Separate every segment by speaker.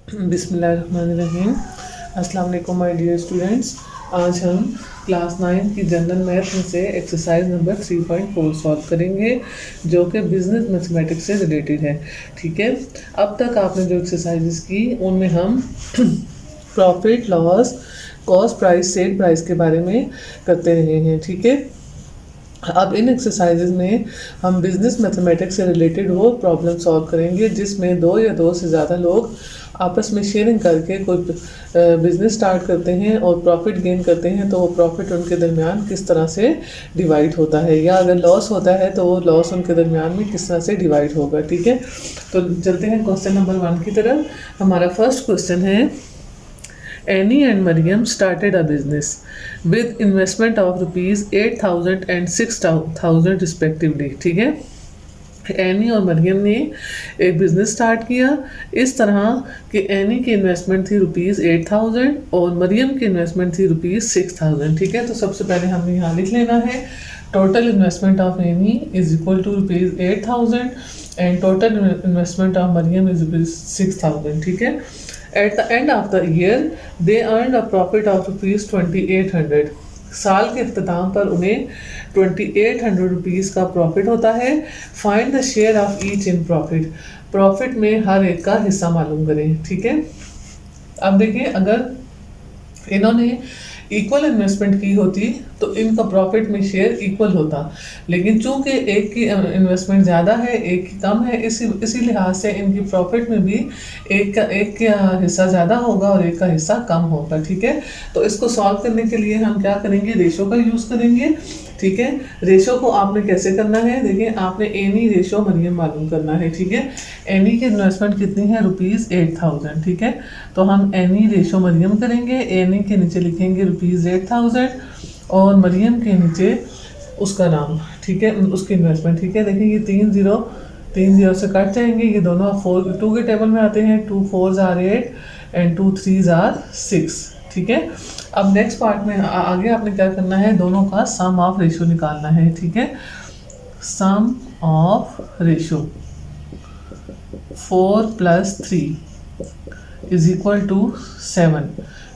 Speaker 1: बिस्मिल्लाहिर्रहमानिर्रहीम। अस्सलाम वालेकुम माय डियर स्टूडेंट्स। आज हम क्लास 9 की जनरल मैथ में से एक्सरसाइज नंबर 3.4 सॉल्व करेंगे, जो कि बिजनेस मैथमेटिक्स से रिलेटेड है। ठीक है, अब तक आपने जो एक्सरसाइजेस की उनमें हम profit, loss, cost price, sale price के बारे में करते रहे हैं। ठीक है, अब इन एक्सरसाइजेज में हम बिजनेस मैथमेटिक्स से रिलेटेड वो प्रॉब्लम सॉल्व करेंगे जिसमें दो या दो से ज़्यादा लोग आपस में शेयरिंग करके कोई बिजनेस स्टार्ट करते हैं और प्रॉफिट गेन करते हैं, तो वो प्रॉफिट उनके दरमियान किस तरह से डिवाइड होता है, या अगर लॉस होता है तो वो लॉस उनके दरमियान में किस तरह से डिवाइड होगा। ठीक है, तो चलते हैं क्वेश्चन नंबर 1 की तरफ। हमारा फर्स्ट क्वेश्चन है, Annie and Mariam started a business with investment of rupees 8,000 and 6,000 respectively। ठीक है, एनी और मरियम ने एक बिज़नेस स्टार्ट किया इस तरह कि एनी की इन्वेस्टमेंट थी रुपीज़ 8,000 और मरियम की इन्वेस्टमेंट थी रुपीज़ 6,000। ठीक है, तो सबसे पहले हमने यहाँ लिख लेना है total investment of Annie is equal to rupees 8,000 and total investment of Mariam is rupees 6,000। ठीक है, At the end of the year, they earned a profit of rupees 2,800। साल के अख्ताम पर उन्हें 2,800 रुपीज़ का प्रॉफिट होता है। Find the share of each in profit. Profit में हर एक का हिस्सा मालूम करें। ठीक है, अब देखिए, अगर इन्होंने इक्वल इन्वेस्टमेंट की होती तो इनका प्रॉफिट में शेयर इक्वल होता, लेकिन चूंकि एक की इन्वेस्टमेंट ज़्यादा है, एक की कम है, इसी लिहाज से इनकी प्रॉफिट में भी एक का हिस्सा ज़्यादा होगा और एक का हिस्सा कम होगा। ठीक है, तो इसको सॉल्व करने के लिए हम क्या करेंगे, रेशो का यूज़ करेंगे। ठीक है, रेशो को आपने कैसे करना है, देखिए आपने एनी रेशो मरियम मालूम करना है। ठीक है, एनी की इन्वेस्टमेंट कितनी है, रुपीज़ 8,000। ठीक है, तो हम एनी रेशो मरियम करेंगे, एनी के नीचे लिखेंगे रुपीज़ 8,000 और मरियम के नीचे उसका नाम। ठीक है, उसकी इन्वेस्टमेंट। ठीक है, देखिए ये 3 0 से कट जाएंगे, ये दोनों 2 के टेबल में आते हैं। 2 4s are 8 and 2 3s are 6। ठीक है, अब नेक्स्ट पार्ट में आगे आपने क्या करना है, दोनों का सम ऑफ रेशो निकालना है। ठीक है, sum of ratio 4 + 3 is equal to 7।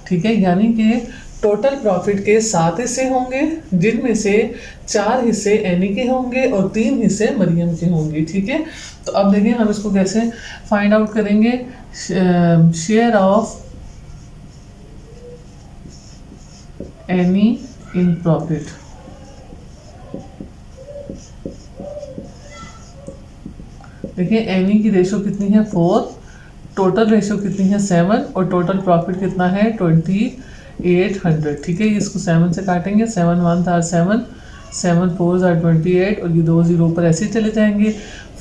Speaker 1: ठीक है, यानी कि टोटल प्रॉफिट के 7 हिस्से होंगे, जिनमें से 4 हिस्से एनी के होंगे और 3 हिस्से मरियम के होंगे। ठीक है, तो अब देखिए हम इसको कैसे फाइंड आउट करेंगे। Share of any in profit. देखिए एनी की रेशो कितनी है, 4, टोटल रेशो कितनी है, 7, और टोटल प्रॉफिट कितना है, 2,800। ठीक है, इसको 7 से काटेंगे, 7 1s are 7, 7 4s are 28 और ये 2 0 ऊपर ऐसे ही चले जाएंगे।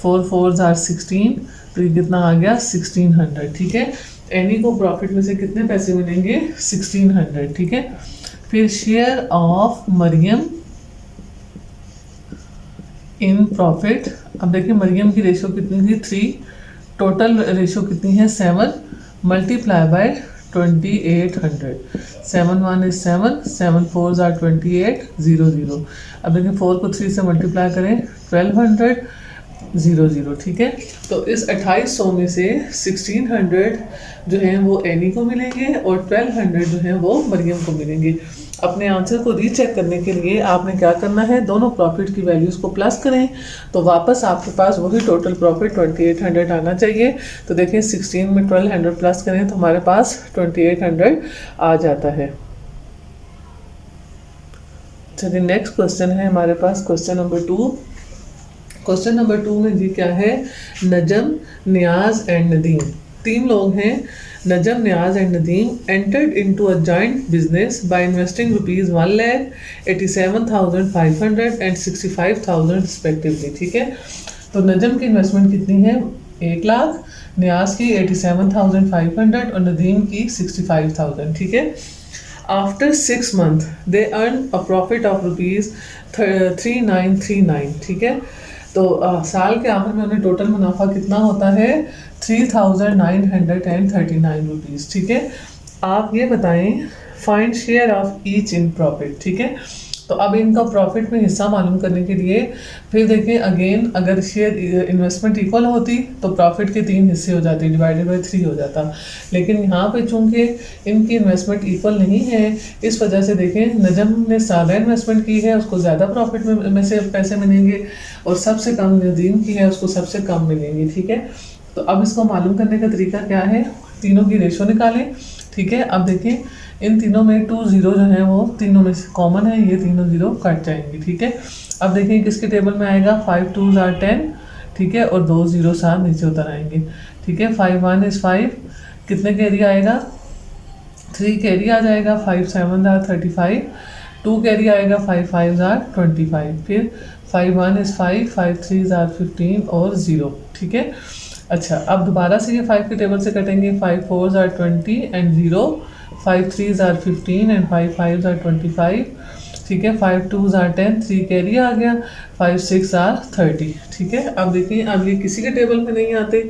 Speaker 1: 4 4s are 16, तो ये कितना आ गया, 1,600। ठीक है, एनी को प्रॉफिट में से कितने पैसे मिलेंगे, 1,600। ठीक है, फिर share of Mariam in profit. अब देखिए मरियम की रेशो कितनी थी, 3, टोटल रेशो कितनी है, 7 multiply by 2,800। 7 1 is 7, 7 4s are 28 0 0। अब देखिए 4 को 3 से मल्टीप्लाई करें, 1,200 0 0। ठीक है, तो इस 2,800 में से 1,600 जो हैं वो एनी को मिलेंगे और 1,200 जो हैं वो मरियम को मिलेंगे। अपने आंसर को रीचेक करने के लिए आपने क्या करना है, दोनों प्रॉफिट की वैल्यूज़ को प्लस करें तो वापस आपके पास वही टोटल प्रॉफिट 2,800 आना चाहिए। तो देखिए 16 में 1,200 प्लस करें तो हमारे पास 2,800 आ जाता है। चलिए नेक्स्ट क्वेश्चन है हमारे पास, क्वेश्चन नंबर 2। क्वेश्चन नंबर 2 में जी क्या है, नजम, नियाज एंड नदीम 3 लोग हैं। Najam, Niyaz and Nadeem entered into a joint business by investing rupees 1,87,500 and 65,000 respectively. ठीक है, तो नजम की इन्वेस्टमेंट कितनी है, 1 लाख, नियाज की 87,500 और नदीम की 65,000। ठीक है, after 6 months they earn a profit of rupees 3,939। ठीक है, तो साल के आखिर में उन्हें टोटल मुनाफा कितना होता है, 3,939 रुपीज़। ठीक है, आप ये बताएं find share of each in profit. ठीक है, तो अब इनका प्रॉफिट में हिस्सा मालूम करने के लिए फिर देखें अगेन, अगर शेयर इन्वेस्टमेंट इक्वल होती तो प्रॉफिट के 3 हिस्से हो जाते, डिवाइडेड बाई 3 हो जाता। लेकिन यहाँ पे चूंकि इनकी इन्वेस्टमेंट इक्वल नहीं है, इस वजह से देखें नजम ने ज़्यादा इन्वेस्टमेंट की है, उसको ज़्यादा प्रॉफिट में से पैसे मिलेंगे, और सबसे कम नदीम की है, उसको सबसे कम मिलेंगे। ठीक है, तो अब इसको मालूम करने का तरीका क्या है, तीनों की रेशो निकालें। ठीक है, अब देखें इन तीनों में 2 0 जो है वो तीनों में से कॉमन है, ये तीनों 0 कट जाएंगे। ठीक है, अब देखें किसके टेबल में आएगा, 5 2s are 10। ठीक है, और 2 0 साथ नीचे उतर आएंगे। ठीक है, 5 1 is 5, कितने कैरी आएगा, 3 कैरी आ जाएगा, 5 7 are 35, 2 कैरी आएगा, 5 5 are 25, फिर 5 1 is 5, 5 3 are 15 और 0। ठीक है, अच्छा अब दोबारा से ये 5 के टेबल से कटेंगे, 5 4s are 20 and 0, 5 3s are 15 and 5 5s are 25। ठीक है, 5 2s are 10, 3 कैरी आ गया, 5 6 are 30। ठीक है, अब देखिए अब ये किसी के टेबल में नहीं आते,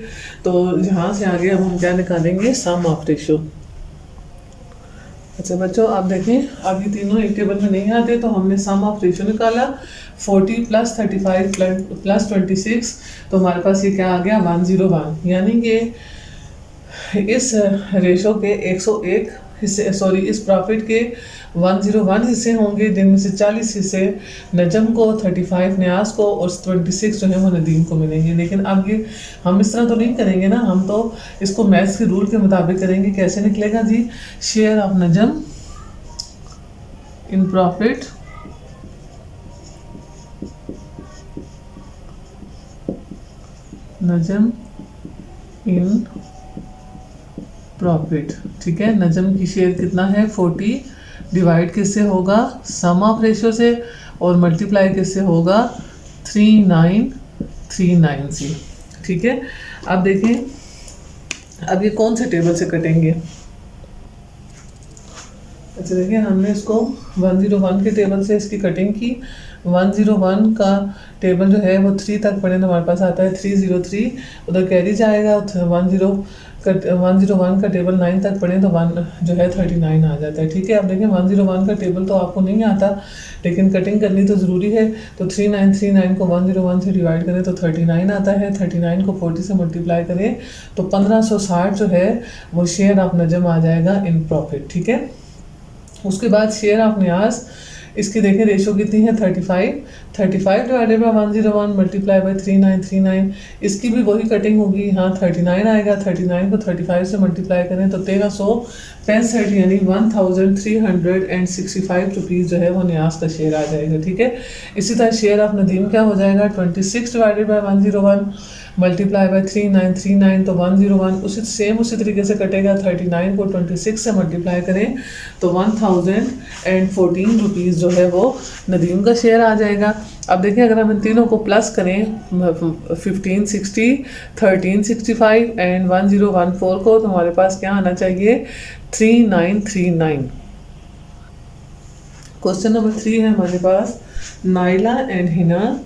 Speaker 1: तो यहाँ से आगे अब हम क्या निकालेंगे, सम ऑफ रेशो। अच्छा बच्चों आप देखें, अब ये तीनों एक टेबल में नहीं आते, तो हमने सम ऑफ रेशो निकाला, 40 + 35 + 26, तो हमारे पास ये क्या आ गया, 101। यानी कि इस रेशो के 101 हिस्से, सॉरी इस प्रॉफिट के 101 हिस्से होंगे, जिनमें से 40 हिस्से नजम को, 35 न्याज को, और 26 जो है वो नदीम को मिलेंगे। लेकिन अब ये हम इस तरह तो नहीं करेंगे ना, हम तो इसको मैथ्स के रूल के मुताबिक करेंगे। कैसे निकलेगा जी, share of Najam in profit Najam in profit. ठीक है, नजम की शेयर कितना है, 40, डिवाइड किससे होगा, सम ऑफ रेशो से, और मल्टीप्लाई किससे होगा, 3939 से। ठीक है, अब देखें अब ये कौन से टेबल से कटेंगे। अच्छा देखिए, हमने इसको 101 के टेबल से इसकी कटिंग की। 101 का टेबल जो है वो 3 तक पढ़े तो हमारे पास आता है 303, उधर कैरी जाएगा, 101 का टेबल 9 तक पढ़े तो 1 जो है 39 आ जाता है। ठीक है, अब देखिए 101 का टेबल तो आपको नहीं आता, लेकिन कटिंग करनी तो ज़रूरी है, तो 3939 को 101 से डिवाइड करें तो 39 आता है, 39 को 40 से मल्टीप्लाई करें तो 1560 जो है वो शेयर ऑफ नजम आ जाएगा इन प्रॉफिट। ठीक है, उसके बाद शेयर ऑफ न्याज, इसकी देखें रेशो कितनी है, 35 डिवाइडेड बाई 101 मल्टीप्लाई बाई 3939, इसकी भी वही कटिंग होगी, यहाँ 39 आएगा, 39 को 35 से मल्टीप्लाई करें तो 1365 यानी 1365 रुपीज़ जो है वो न्याज का शेयर आ जाएगा। ठीक है, इसी तरह शेयर ऑफ नदीम क्या हो जाएगा, 26 डिवाइडेड बाई 101 मल्टीप्लाई बाई 3939, तो 101 उसी तरीके से कटेगा, 39 को 26 से मल्टीप्लाई करें तो 1014 रुपीज़ जो है वो नदीम का शेयर आ जाएगा। अब देखिए अगर हम इन तीनों को प्लस करें, 1560, 1365 एंड 1014 को, तो हमारे पास क्या आना चाहिए, 3939। क्वेश्चन नंबर 3 है हमारे पास, Naila and Hina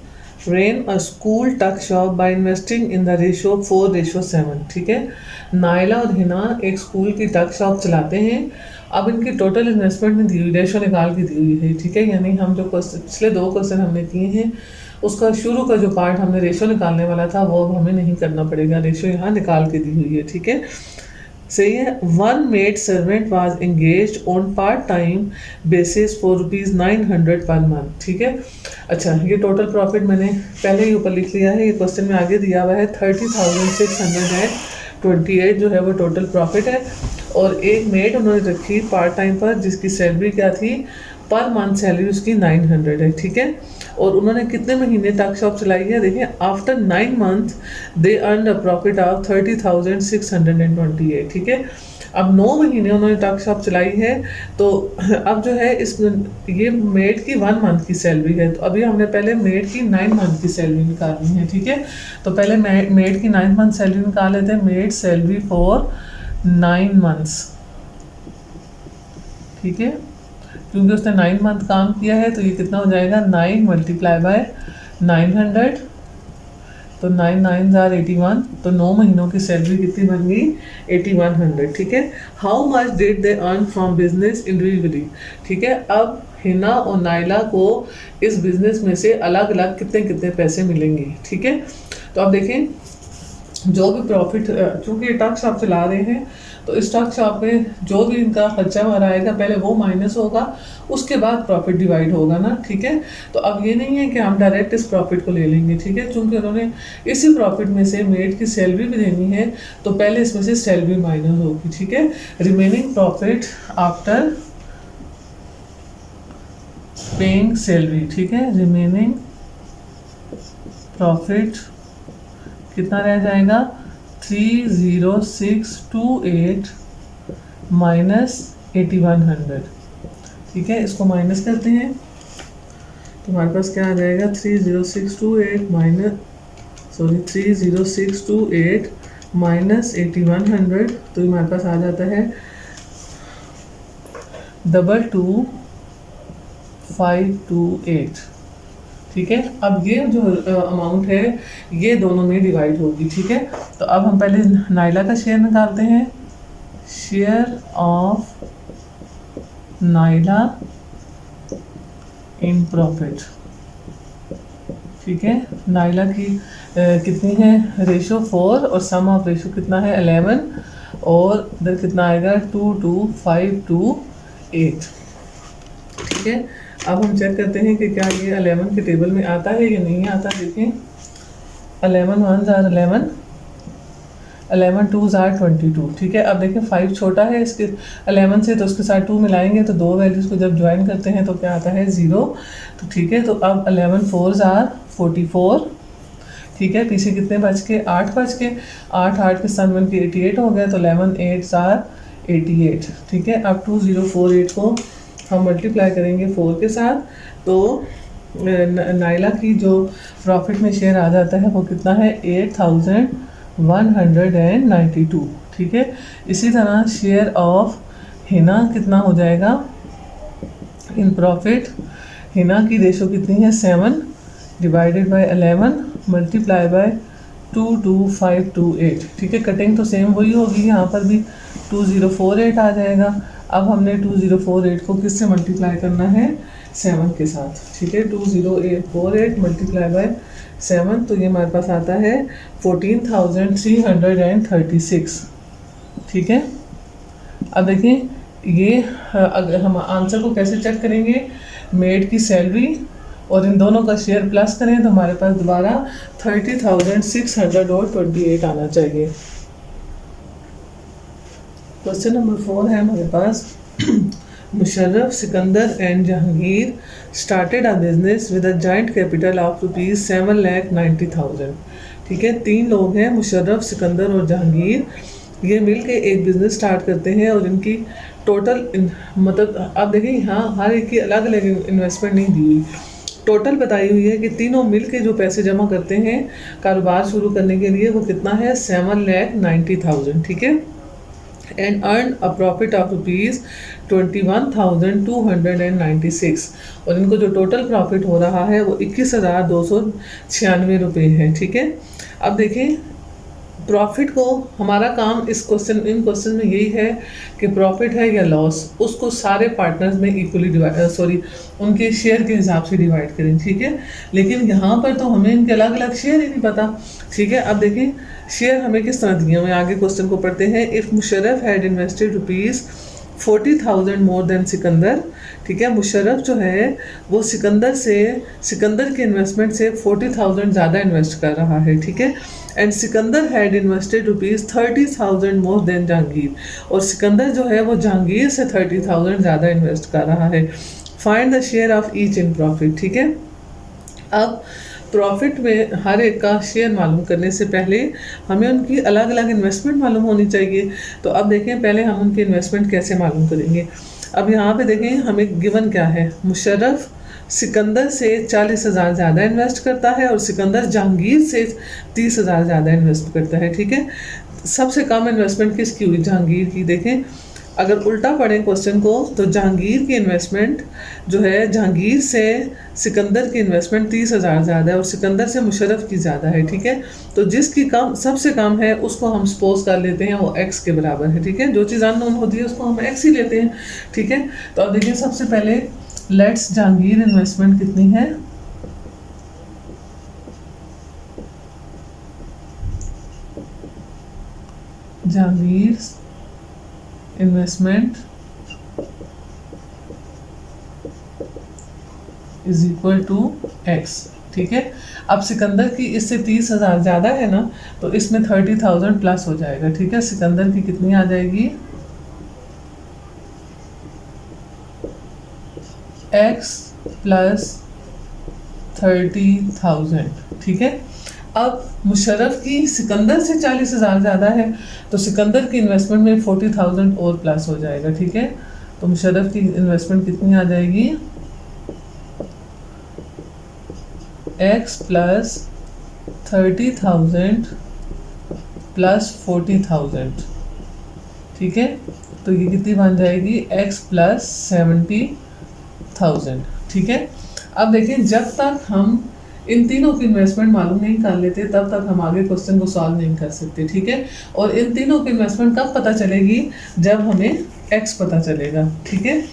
Speaker 1: ran a school tuck shop by investing in the ratio 4:7। ठीक है, नाइला और हिना एक स्कूल की टक शॉप चलाते हैं। अब इनकी टोटल इन्वेस्टमेंट में दी हुई रेशो निकाल के दी हुई है। ठीक है, यानी हम जो पिछले 2 क्वेश्चन हमने किए हैं उसका शुरू का जो पार्ट हमने रेशो निकालने वाला था वो हमें नहीं करना पड़ेगा, रेशो यहाँ निकाल के दी हुई है। ठीक है, सही है। 1 maid servant was engaged on part time basis for ₹900 per month। ठीक है, अच्छा ये टोटल प्रॉफिट मैंने पहले ही ऊपर लिख लिया है, ये क्वेश्चन में आगे दिया हुआ है 30,628 जो है वो टोटल प्रॉफिट है। और एक मेड उन्होंने रखी पार्ट टाइम पर जिसकी सैलरी क्या थी, पर मंथ सैलरी उसकी 900 है। ठीक है, और उन्होंने कितने महीने तक शॉप चलाई है, देखिए after 9 month they earn a profit of 30,628। ठीक है, अब 9 महीने उन्होंने टक शॉप चलाई है, तो अब जो है इस ये मेड की 1 मंथ की सैलरी है, तो अभी हमने पहले मेड की 9 मंथ की सैलरी निकालनी है। ठीक है, तो पहले मेड की 9 मंथ सैलरी निकाल लेते हैं, मेड सैलरी फॉर 9 मंथ्स। ठीक है, क्योंकि उसने 9 मंथ काम किया है तो ये कितना हो जाएगा, 9 मल्टीप्लाई बाय 900, तो 9 9 आर 81, तो 9 महीनों की सैलरी कितनी बन गई 8100। ठीक है। How much did they earn from business individually. ठीक है। अब हिना और नाइला को इस बिजनेस में से अलग अलग कितने कितने पैसे मिलेंगे। ठीक है। तो अब देखें जो भी प्रॉफिट, चूँकि ये टक शॉप चला रहे हैं तो इस टक शॉप में जो भी इनका खर्चा वगैरह आएगा पहले वो माइनस होगा, उसके बाद प्रॉफिट डिवाइड होगा ना। ठीक है। तो अब ये नहीं है कि हम डायरेक्ट इस प्रॉफिट को ले लेंगे। ठीक है। चूँकि उन्होंने इसी प्रॉफिट में से मेड की सैलरी भी देनी है तो पहले इसमें से सैलरी माइनस होगी। ठीक है। Remaining profit after paying salary. ठीक है। रिमेनिंग प्रॉफिट कितना रह जाएगा 30,628 माइनस 8100। ठीक है। इसको माइनस करते हैं तो हमारे पास क्या आ जाएगा 30,628 माइनस 8100, तो हमारे पास आ जाता है 22,528। ठीक है। अब ये जो अमाउंट है ये दोनों में डिवाइड होगी। ठीक है। तो अब हम पहले नाइला का शेयर निकालते हैं। Share of Naila in profit. ठीक है। नाइला की कितनी है रेशो 4 और सम ऑफ रेशो कितना है 11, और इधर कितना आएगा 22,528। ठीक है। अब हम चेक करते हैं कि क्या ये 11 के टेबल में आता है या नहीं आता। देखिए 11 1s आर 11, 11 2s आर 22। ठीक है। अब देखें 5 छोटा है इसके 11 से, तो उसके साथ 2 मिलाएंगे तो दो वैल्यूज़ को जब ज्वाइन करते हैं तो क्या आता है 0। तो ठीक है। तो अब 11 4s आर 44। ठीक है। पीछे कितने बच के 8 बच के, 8 8 के 7 के 88 हो गया, तो 11 8s आर 88। ठीक है। अब 2048 को हम मल्टीप्लाई करेंगे 4 के साथ, तो नाइला की जो प्रॉफिट में शेयर आ जाता है वो कितना है 8,192। ठीक है। इसी तरह शेयर ऑफ हिना कितना हो जाएगा इन प्रॉफिट। हिना की रेशो कितनी है 7 डिवाइडेड बाय 11 मल्टीप्लाई बाय 22,528। ठीक है। कटिंग तो सेम वही होगी, यहाँ पर भी 2048 आ जाएगा। अब हमने 2048 को किससे मल्टीप्लाई करना है 7 के साथ। ठीक है। 2048 मल्टीप्लाई बाय 7, तो ये हमारे पास आता है 14,336। ठीक है। अब देखिए ये अगर हम आंसर को कैसे चेक करेंगे, मेड की सैलरी और इन दोनों का शेयर प्लस करें तो हमारे पास दोबारा 30,628 आना चाहिए। क्वेश्चन नंबर 4 है हमारे पास Musharraf, Sikandar and Jahangir started a business with a joint capital of ₹7,90,000। ठीक है। 3 लोग हैं मुशर्रफ, सिकंदर और जहांगीर, ये मिल के एक बिज़नेस स्टार्ट करते हैं और इनकी टोटल मतलब आप देखिए यहाँ हर एक की अलग अलग इन्वेस्टमेंट नहीं दी हुई, टोटल बताई हुई है कि तीनों मिल के जो पैसे जमा करते हैं कारोबार शुरू करने के लिए वो कितना है 7,90,000। ठीक है। And earn a profit of ₹21,296, और इनको जो टोटल प्रॉफिट हो रहा है वो 21,296 रुपये है। ठीक है। अब देखें प्रॉफिट को, हमारा काम इन क्वेश्चन में यही है कि प्रॉफिट है या लॉस उसको सारे पार्टनर्स में इक्वली उनके शेयर के हिसाब से डिवाइड करें। ठीक है। लेकिन यहाँ पर तो हमें इनके अलग अलग शेयर ही नहीं पता। ठीक है। अब देखें शेयर हमें किस तरह दिए हुए, आगे क्वेश्चन को पढ़ते हैं। If Musharraf had invested ₹40,000 more than Sikandar. ठीक है। मुशर्रफ जो है वो सिकंदर के इन्वेस्टमेंट से 40,000 ज़्यादा इन्वेस्ट कर रहा है। ठीक है। And Sikandar had invested ₹30,000 more than Jahangir, और सिकंदर जो है वो जहांगीर से 30,000 ज़्यादा इन्वेस्ट कर रहा है। Find the share of each in profit. ठीक है। अब प्रॉफिट में हर एक का शेयर मालूम करने से पहले हमें उनकी अलग अलग इन्वेस्टमेंट मालूम होनी चाहिए। तो अब देखें पहले हम उनकी इन्वेस्टमेंट कैसे मालूम करेंगे। अब यहाँ पे देखें हमें गिवन क्या है, मुशर्रफ सिकंदर से 40,000 ज़्यादा इन्वेस्ट करता है और सिकंदर जहांगीर से 30,000 ज़्यादा इन्वेस्ट करता है। ठीक है। सबसे कम इन्वेस्टमेंट किसकी हुई, जहांगीर की। देखें अगर उल्टा पढ़ें क्वेश्चन को तो जहांगीर की इन्वेस्टमेंट जो है, जहांगीर से सिकंदर की इन्वेस्टमेंट 30,000 ज़्यादा है और सिकंदर से मुशर्रफ की ज़्यादा है, ठीक है। तो जिसकी कम सबसे कम है उसको हम सपोज कर लेते हैं वो एक्स के बराबर है, ठीक है। जो चीज़ अननोन होती है उसको हम एक्स ही लेते हैं, ठीक है। तो अब देखिए सबसे पहले लेट्स जहांगीर इन्वेस्टमेंट कितनी है, Jahangir investment is equal to X, ठीक है। अब सिकंदर की इससे 30,000 ज़्यादा है ना, तो इसमें 30,000 प्लस हो जाएगा, ठीक है। सिकंदर की कितनी आ जाएगी, एक्स प्लस 30,000, ठीक है। अब मुशर्रफ की सिकंदर से 40,000 ज़्यादा है, तो सिकंदर की इन्वेस्टमेंट में 40,000 और प्लस हो जाएगा, ठीक है। तो मुशर्रफ की इन्वेस्टमेंट कितनी आ जाएगी, एक्स प्लस 30,000 प्लस 40,000, ठीक है। तो ये कितनी बन जाएगी, एक्स प्लस 70,000, ठीक है। अब देखिए जब तक हम इन तीनों की इन्वेस्टमेंट मालूम नहीं कर लेते तब तक हम आगे क्वेश्चन को सॉल्व नहीं कर सकते, ठीक है। और इन तीनों की इन्वेस्टमेंट कब पता चलेगी, जब हमें एक्स पता चलेगा, ठीक है।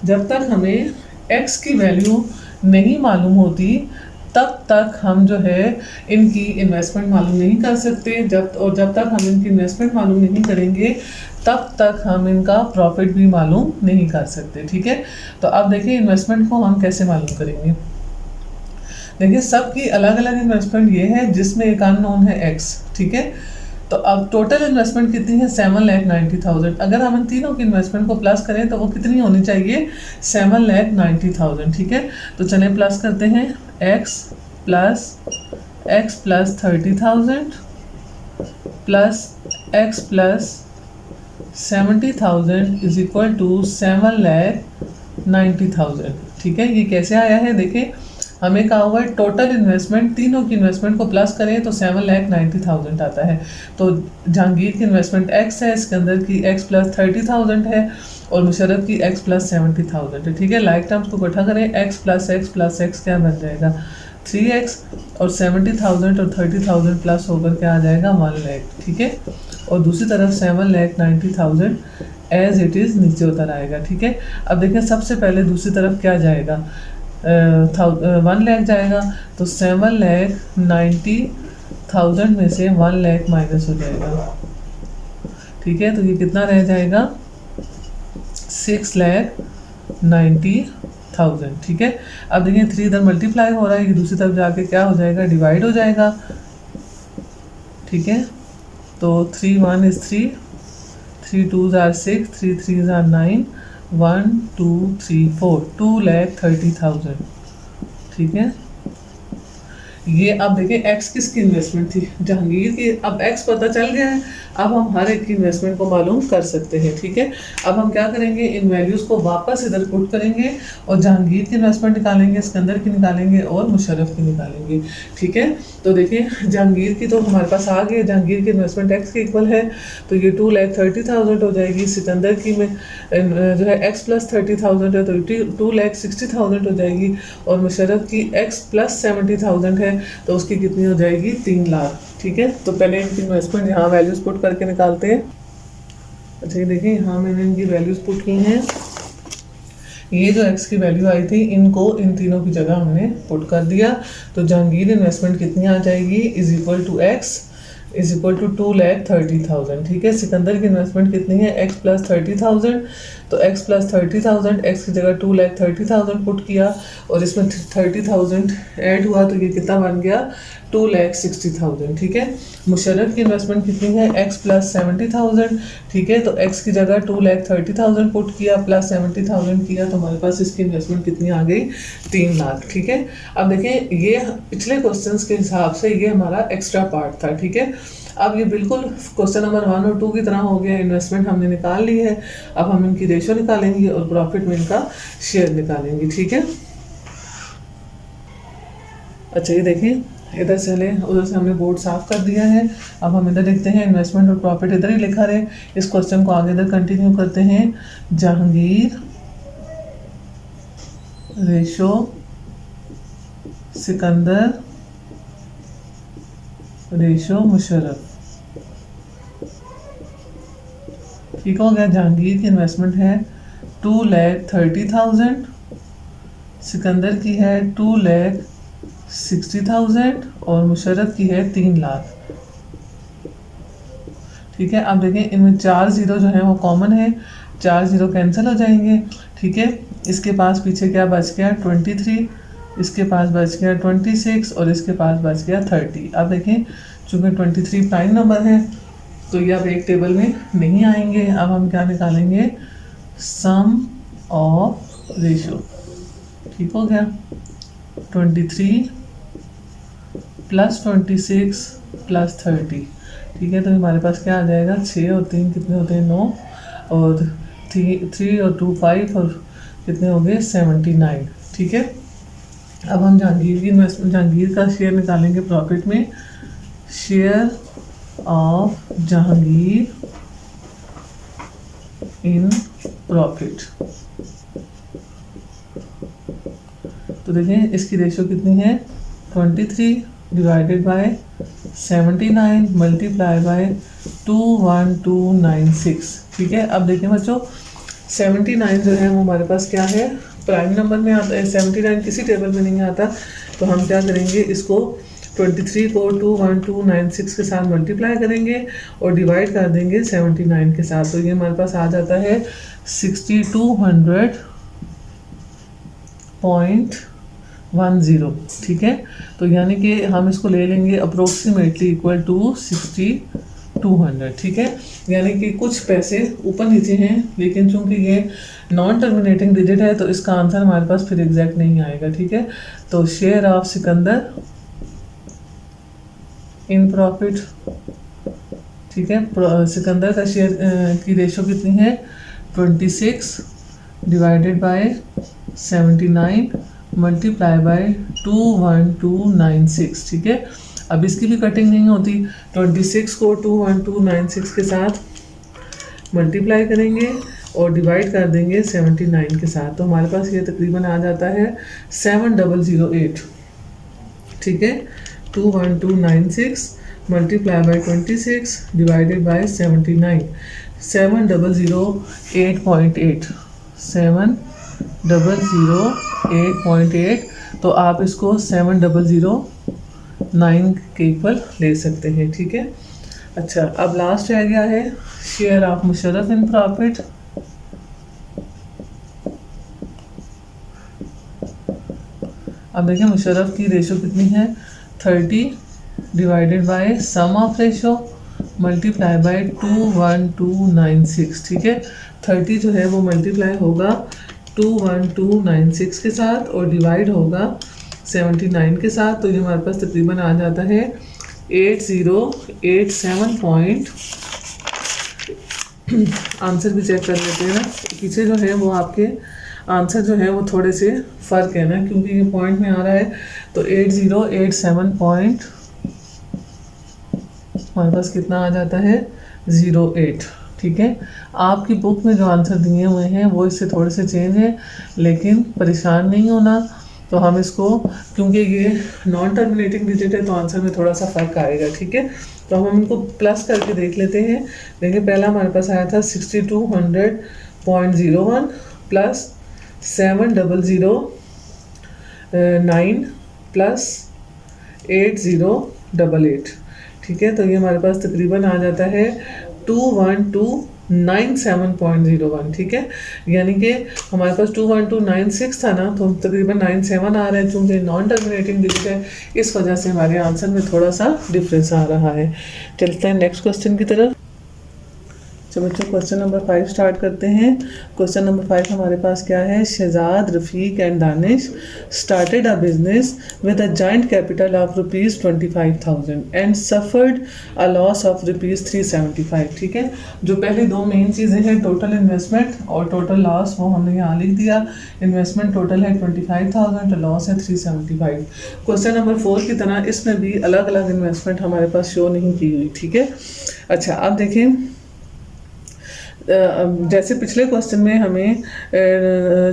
Speaker 1: जब तक हमें एक्स की वैल्यू नहीं मालूम होती तब तक हम जो है इनकी इन्वेस्टमेंट मालूम नहीं कर सकते, जब तक हम इनकी इन्वेस्टमेंट मालूम नहीं करेंगे तब तक हम इनका प्रॉफिट भी मालूम नहीं कर सकते, ठीक है। तो अब देखिए इन्वेस्टमेंट को हम कैसे मालूम करेंगे। देखिए सबकी अलग अलग इन्वेस्टमेंट ये है जिसमें एक अननोन है एक्स, ठीक है। तो अब टोटल इन्वेस्टमेंट कितनी है, 7,90,000। अगर हम इन तीनों की इन्वेस्टमेंट को प्लस करें तो वो कितनी होनी चाहिए, 7,90,000, ठीक है। तो चलें प्लस करते हैं, X plus 30,000 plus X plus 70,000 is equal to 7,90,000, ठीक है। ये कैसे आया है, देखिए हमें कहा हुआ है टोटल इन्वेस्टमेंट, तीनों की इन्वेस्टमेंट को प्लस करें तो 7,90,000 आता है। तो जहांगीर की इन्वेस्टमेंट एक्स है, सिकंदर की एक्स प्लस 30,000 है और मुशर्रफ की एक्स प्लस 70,000 है, ठीक है। लाइक टर्म्स को इकट्ठा करें, एक्स प्लस एक्स क्या बन जाएगा, 3x और 70,000 और 30,000 प्लस होकर क्या आ जाएगा, 1 लाख, ठीक है। और दूसरी तरफ 7,90,000 एज इट इज़ नीचे उतर आएगा, ठीक है। अब देखिए सबसे पहले दूसरी तरफ क्या जाएगा, 1 लाख जाएगा, तो 7,90,000 में से 1 लाख माइनस हो जाएगा, ठीक है। तो ये कितना रह जाएगा, 6,90,000, ठीक है। अब देखिए 3 इधर मल्टीप्लाई हो रहा है, ये दूसरी तरफ जाके क्या हो जाएगा, डिवाइड हो जाएगा, ठीक है। तो 3 1 is 3, 3 2s are 6, 3 3s are 9, 1 2 3 4, 2,30,000, ठीक है। ये अब देखिए एक्स किसकी इन्वेस्टमेंट थी, जहांगीर की। अब एक्स पता चल गया है, अब हम हर एक की इन्वेस्टमेंट को मालूम कर सकते हैं, ठीक है। अब हम क्या करेंगे, इन वैल्यूज़ को वापस इधर पुट करेंगे और जहांगीर की इन्वेस्टमेंट निकालेंगे, सिकंदर की निकालेंगे और मुशर्रफ की निकालेंगे, ठीक है। तो देखिए जहांगीर की तो हमारे पास आ गई, जहांगीर की इन्वेस्टमेंट एक्स के इक्वल है, तो ये 2,30,000 हो जाएगी। सिकंदर की में जो है एक्स प्लस 30,000 है तो 2,60,000 हो जाएगी और मुशर्रफ की एक्स प्लस 70,000 है तो उसकी कितनी हो जाएगी, 3 लाख, ठीक है। तो पहले इनकी इन्वेस्टमेंट यहाँ वैल्यूज पुट करके निकालते हैं। अच्छा ये देखिए यहाँ मैंने इनकी वैल्यूज पुट की हैं, ये जो एक्स की वैल्यू आई थी इनको इन तीनों की जगह हमने पुट कर दिया। तो जहांगीर इन्वेस्टमेंट कितनी आ जाएगी, is equal to X is equal to 2,30,000, ठीक है। सिकंदर की इन्वेस्टमेंट कितनी है, एक्स प्लस 30,000, तो एक्स प्लस 30,000, एक्स की जगह 2,30,000 पुट किया और इसमें 30,000 ऐड हुआ तो ये कितना बन गया, 2,60,000, ठीक है। मुशर्रफ की इन्वेस्टमेंट कितनी है, एक्स प्लस 70,000, ठीक है। तो एक्स की जगह 2,30,000 पुट किया प्लस 70,000 किया तो हमारे पास इसकी इन्वेस्टमेंट कितनी आ गई, 3 लाख, ठीक है। अब देखें ये पिछले क्वेश्चंस के हिसाब से ये हमारा एक्स्ट्रा पार्ट था, ठीक है। अब ये बिल्कुल क्वेश्चन नंबर 1 और 2 की तरह हो गया, इन्वेस्टमेंट हमने निकाल ली है, अब हम इनकी रेशो निकालेंगे और प्रॉफिट में इनका शेयर निकालेंगे, ठीक है। अच्छा ये देखिए इधर से चले, उधर से हमने बोर्ड साफ कर दिया है। अब हम इधर लिखते हैं इन्वेस्टमेंट और प्रॉफिट इधर ही लिखा रहे। इस क्वेश्चन को आगे इधर कंटिन्यू करते हैं। Jahangir ratio Sikandar ratio Musharraf. ठीक हो गया। जहांगीर की इन्वेस्टमेंट है 2,30,000, सिकंदर की है 2,60,000 और मुशर्रफ की है 3 लाख। ठीक है, अब देखें इनमें 4 जीरो जो है वो कॉमन है, 4 जीरो कैंसिल हो जाएंगे। ठीक है, इसके पास पीछे क्या बच गया 23, इसके पास बच गया 26 और इसके पास बच गया 30। अब देखें चूँकि 23 प्राइम नंबर है तो ये अब एक टेबल में नहीं आएंगे। अब हम क्या निकालेंगे, सम ऑफ रेशो। ठीक हो गया, 23 प्लस 26 प्लस 30। ठीक है, तो हमारे पास क्या आ जाएगा, 6 और 3 कितने होते हैं 9 और 3 और 2 5 और कितने हो गए 79। ठीक है, अब हम जहांगीर की इन्वेस्टमेंट, जहांगीर का शेयर निकालेंगे प्रॉफिट में। Share of Jahangir in profit. तो देखें इसकी रेशो कितनी है 23 डिवाइडेड बाय 79 मल्टीप्लाई बाय 21296। ठीक है, अब देखें बच्चों 79 जो है वो हमारे पास क्या है, प्राइम नंबर में आता है। 79 किसी टेबल में नहीं आता, तो हम क्या करेंगे, इसको 23 को 21296 के साथ मल्टीप्लाई करेंगे और डिवाइड कर देंगे 79 के साथ। तो ये हमारे पास आ जाता है 6200.10। ठीक है, तो यानी कि हम इसको ले लेंगे अप्रोक्सीमेटली इक्वल टू 6200। ठीक है, यानी कि कुछ पैसे ऊपर नीचे हैं, लेकिन चूंकि ये नॉन टर्मिनेटिंग डिजिट है तो इसका आंसर हमारे पास फिर एग्जैक्ट नहीं आएगा। ठीक है, तो share of Sikandar in profit. ठीक है, सिकंदर का शेयर की रेशो कितनी है 26 डिवाइडेड बाय 79 मल्टीप्लाई बाय 21296। ठीक है, अब इसकी भी कटिंग नहीं होती, 26 को 21296 के साथ मल्टीप्लाई करेंगे और डिवाइड कर देंगे 79 के साथ। तो हमारे पास ये तकरीबन आ जाता है 7008। ठीक है, 21296 मल्टीप्लाई बाय 26 डिवाइडेड बाय 79, 7008.8 7008.8। तो आप इसको 7009 के इक्वल ले सकते हैं। ठीक है, अच्छा अब लास्ट रह गया है share of Musharraf in profit. अब देखिए मुशर्रफ की रेशो कितनी है 30 divided by sum of ratio multiply by 21296। ठीक है, 30 जो है वो मल्टीप्लाई होगा 21296 के साथ और डिवाइड होगा 79 के साथ। तो ये हमारे पास तकरीबन आ जाता है 8087 आंसर भी चेक कर लेते हैं ना, पीछे जो है वो आपके आंसर जो है वो थोड़े से फ़र्क है ना, क्योंकि ये पॉइंट में आ रहा है। तो 8087 हमारे पास कितना आ जाता है 08। ठीक है, आपकी बुक में जो आंसर दिए हुए हैं वो इससे थोड़े से चेंज है, लेकिन परेशान नहीं होना। तो हम इसको, क्योंकि ये नॉन टर्मिनेटिंग डिजिट है तो आंसर में थोड़ा सा फ़र्क आएगा। ठीक है, तो हम इनको प्लस करके देख लेते हैं। देखिए पहला हमारे पास आया था 6200.01 प्लस 7009 प्लस 8088। ठीक है, तो ये हमारे पास तकरीबन आ जाता है 21297.01। ठीक है, यानी कि हमारे पास 21296 था ना, तो तकरीबन 97 आ रहा है। चूँकि नॉन टर्मिनेटिंग डिजिट है इस वजह से हमारे आंसर में थोड़ा सा डिफरेंस आ रहा है। चलते हैं नेक्स्ट क्वेश्चन की तरफ। तो बच्चों क्वेश्चन नंबर 5 स्टार्ट करते हैं। क्वेश्चन नंबर 5 हमारे पास क्या है, Shahzad, Rafiq and Danish started a business with a joint capital of ₹25,000 and suffered a loss of ₹375। ठीक है, जो पहले दो मेन चीज़ें हैं, टोटल इन्वेस्टमेंट और टोटल लॉस, वो हमने यहाँ लिख दिया। इन्वेस्टमेंट टोटल है 25,000, तो लॉस है 375। क्वेश्चन नंबर 4 की तरह इसमें भी अलग अलग इन्वेस्टमेंट हमारे पास शो नहीं की हुई। ठीक है, अच्छा अब देखें, जैसे पिछले क्वेश्चन में हमें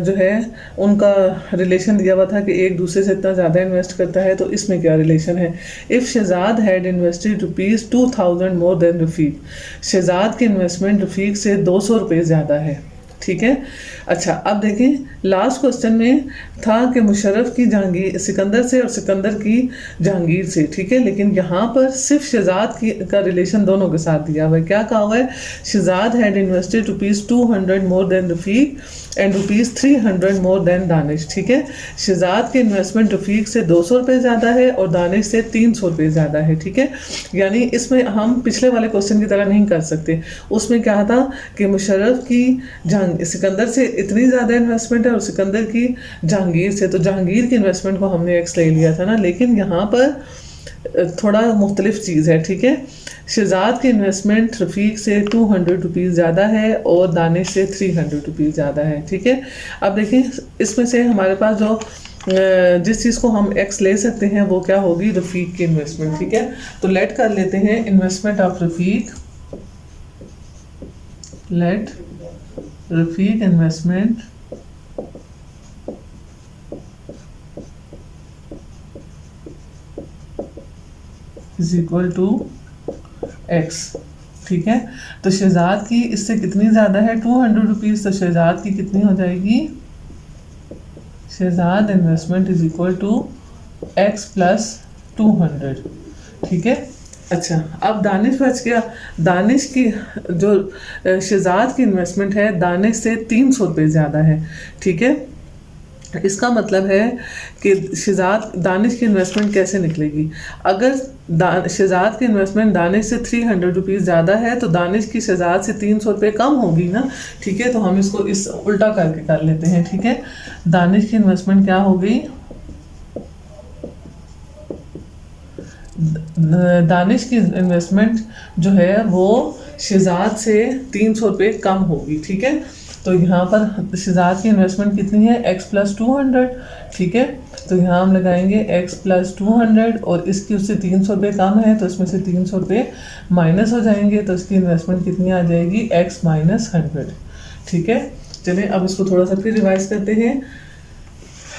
Speaker 1: जो है उनका रिलेशन दिया हुआ था कि एक दूसरे से इतना ज़्यादा इन्वेस्ट करता है, तो इसमें क्या रिलेशन है। If Shahzad had invested ₹2,000 more than Rafiq, Shahzad की इन्वेस्टमेंट रफ़ीक से ₹200 ज़्यादा है। ठीक है, अच्छा अब देखें, लास्ट क्वेश्चन में था कि मुशर्रफ की जहांगीर सिकंदर से और सिकंदर की जहांगीर से। ठीक है, लेकिन यहाँ पर सिर्फ शहजाद की का रिलेशन दोनों के साथ दिया हुआ है। क्या कहा हुआ है, Shahzad had invested ₹200 more than Rafiq and ₹300 more than Danish. ठीक है, शहजाद की इन्वेस्टमेंट रफ़ीक से ₹200 ज़्यादा है और दानिश से ₹300 ज़्यादा है। ठीक है, यानी इसमें हम पिछले वाले क्वेश्चन की तरह नहीं कर सकते। उसमें क्या था कि मुशर्रफ की सिकंदर से इतनी ज़्यादा इन्वेस्टमेंट है और सिकंदर की जहांगीर से, तो जहांगीर की इन्वेस्टमेंट को हमने एक्स ले लिया था ना, लेकिन यहाँ पर थोड़ा मुख्तलिफ चीज़ है। ठीक है, शहजाद की इन्वेस्टमेंट रफ़ीक से ₹200 ज़्यादा है और दानिश से ₹300 ज़्यादा है। ठीक है, अब देखिए इसमें से हमारे पास जो जिस चीज़ को हम एक्स ले सकते हैं वो क्या होगी, रफ़ीक की इन्वेस्टमेंट। ठीक है, तो लेट कर लेते हैं investment of Rafiq, let Rafiq investment is equal to X. ठीक है, तो शहजाद की इससे कितनी ज़्यादा है, ₹200, तो शहजाद की कितनी हो जाएगी, Shahzad investment is equal to X plus 200। ठीक है, अच्छा अब दानिश बच गया। दानिश की जो शहजाद की इन्वेस्टमेंट है दानिश से ₹300 ज़्यादा है। ठीक है, इसका मतलब है कि दानिश की इन्वेस्टमेंट कैसे निकलेगी। अगर शहजाद की इन्वेस्टमेंट दानिश से ₹300 ज़्यादा है तो दानिश की शहजाद से ₹300 कम होगी ना। ठीक है, तो हम इसको इस उल्टा करके कर लेते हैं। ठीक है, दानिश की इन्वेस्टमेंट क्या हो गई, दानिश की इन्वेस्टमेंट जो है वो शहजाद से ₹300 कम होगी। ठीक है, तो यहाँ पर शहजाद की इन्वेस्टमेंट कितनी है, x प्लस 200। ठीक है, तो यहाँ हम लगाएंगे x प्लस 200 और इसकी उससे ₹300 कम है, तो इसमें से ₹300 माइनस हो जाएंगे, तो इसकी इन्वेस्टमेंट कितनी आ जाएगी, x माइनस 100। ठीक है, चलिए अब इसको थोड़ा सा फिर रिवाइज करते हैं।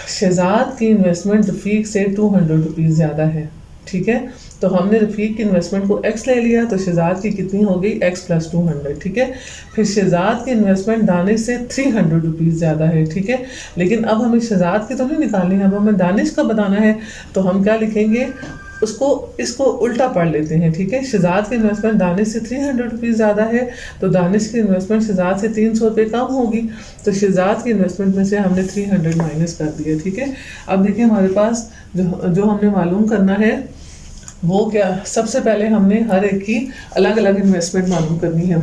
Speaker 1: शहजाद की इन्वेस्टमेंट रफ़ीक से ₹200 ज़्यादा है। ठीक है, तो हमने रफ़ीक की इन्वेस्टमेंट को x ले लिया, तो शहजाद की कितनी हो गई, x प्लस 200। ठीक है, फिर शहजाद की इन्वेस्टमेंट दानिश से ₹300 ज़्यादा है। ठीक है, लेकिन अब हमें शहजाद की तो नहीं निकालनी है, अब हमें दानिश का बताना है, तो हम क्या लिखेंगे, इसको उल्टा पढ़ लेते हैं। ठीक है, शहजाद की इन्वेस्टमेंट दानिश से ₹300 ज़्यादा है, तो दानिश की इन्वेस्टमेंट शहजाद से ₹300 कम होगी, तो शहजाद की इन्वेस्टमेंट में से हमने 300 माइनस कर दिया। ठीक है, अब देखिए हमारे पास जो हमने मालूम करना है वो क्या, सबसे पहले हमने हर एक की अलग अलग इन्वेस्टमेंट मालूम करनी है।